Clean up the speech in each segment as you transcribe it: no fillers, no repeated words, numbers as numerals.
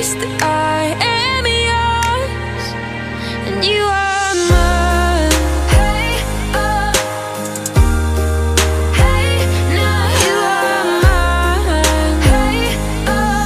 least I am yours, and you are mine. Hey, oh, hey, now you are mine. Hey, oh,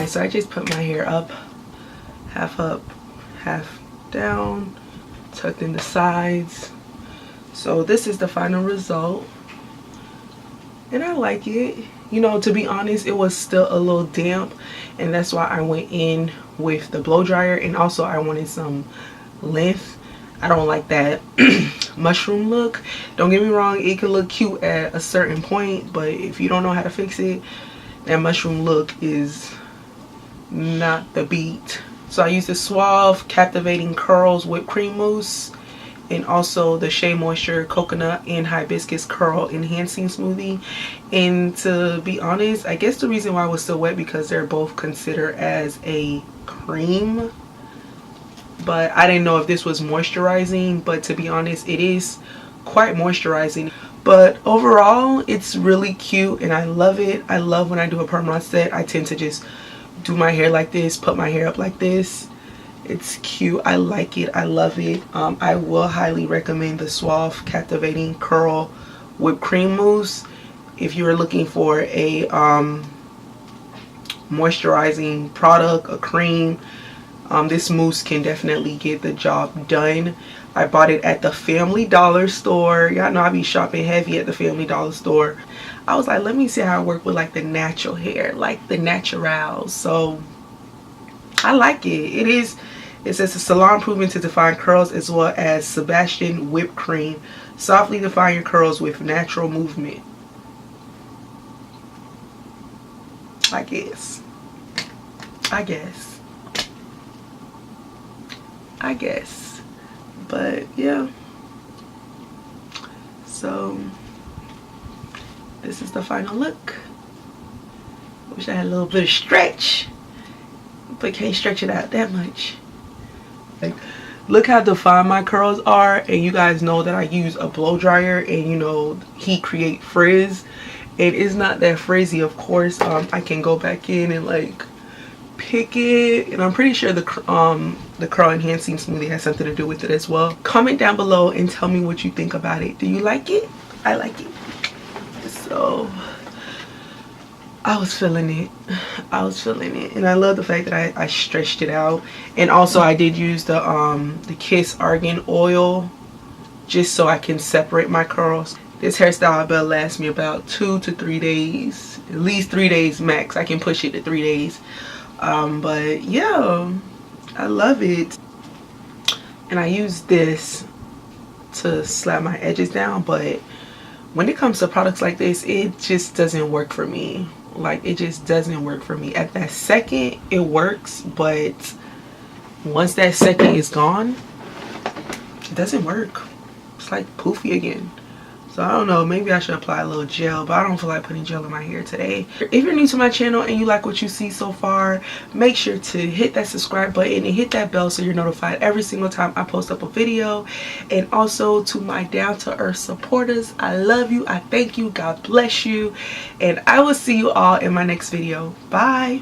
Alright, so I just put my hair up, half down, tucked in the sides. So this is the final result, and I like it. You know, to be honest, it was still a little damp, and that's why I went in with the blow dryer. And also I wanted some length. I don't like that mushroom look. Don't get me wrong, it can look cute at a certain point, but if you don't know how to fix it, that mushroom look is not the beat. So I used the Suave Captivating Curls Whipped Cream Mousse, and also the Shea Moisture Coconut and Hibiscus Curl Enhancing Smoothie. And to be honest, I guess the reason why it was still wet because they're both considered as a cream, but I didn't know if this was moisturizing. But to be honest, it is quite moisturizing. But overall, it's really cute and I love it. I love when I do a perm rod set, I tend to just do my hair like this, put my hair up like this. It's cute. I like it. I love it. I will highly recommend the Suave Captivating Curl Whipped Cream Mousse if you're looking for a moisturizing product, a cream. This mousse can definitely get the job done. I bought it at the Family Dollar store. Y'all know I be shopping heavy at the Family Dollar store. I was like, let me see how I work with like the natural hair, like the naturals. So I like it. It says a salon proven to define curls, as well as Sebastian whipped cream. Softly define your curls with natural movement. I guess. But yeah. So this is the final look. Wish I had a little bit of stretch, but can't stretch it out that much. Like, look how defined my curls are, and you guys know that I use a blow dryer, and you know heat create frizz. It is not that frizzy, of course. I can go back in and like pick it, and I'm pretty sure the curl enhancing smoothie has something to do with it as well. Comment down below and tell me what you think about it. Do you like it? I like it. So I was feeling it. And I love the fact that I stretched it out. And also I did use the Kiss Argan oil just so I can separate my curls. This hairstyle I bet lasts me about 2 to 3 days. At least 3 days max. I can push it to 3 days. But yeah, I love it. And I use this to slap my edges down, but when it comes to products like this, it just doesn't work for me. Like, it just doesn't work for me. At that second it works, but once that second is gone, it doesn't work. It's like poofy again. So I don't know, maybe I should apply a little gel, but I don't feel like putting gel in my hair today. If you're new to my channel and you like what you see so far, make sure to hit that subscribe button and hit that bell so you're notified every single time I post up a video. And also to my down-to-earth supporters, I love you, I thank you, God bless you, and I will see you all in my next video. Bye.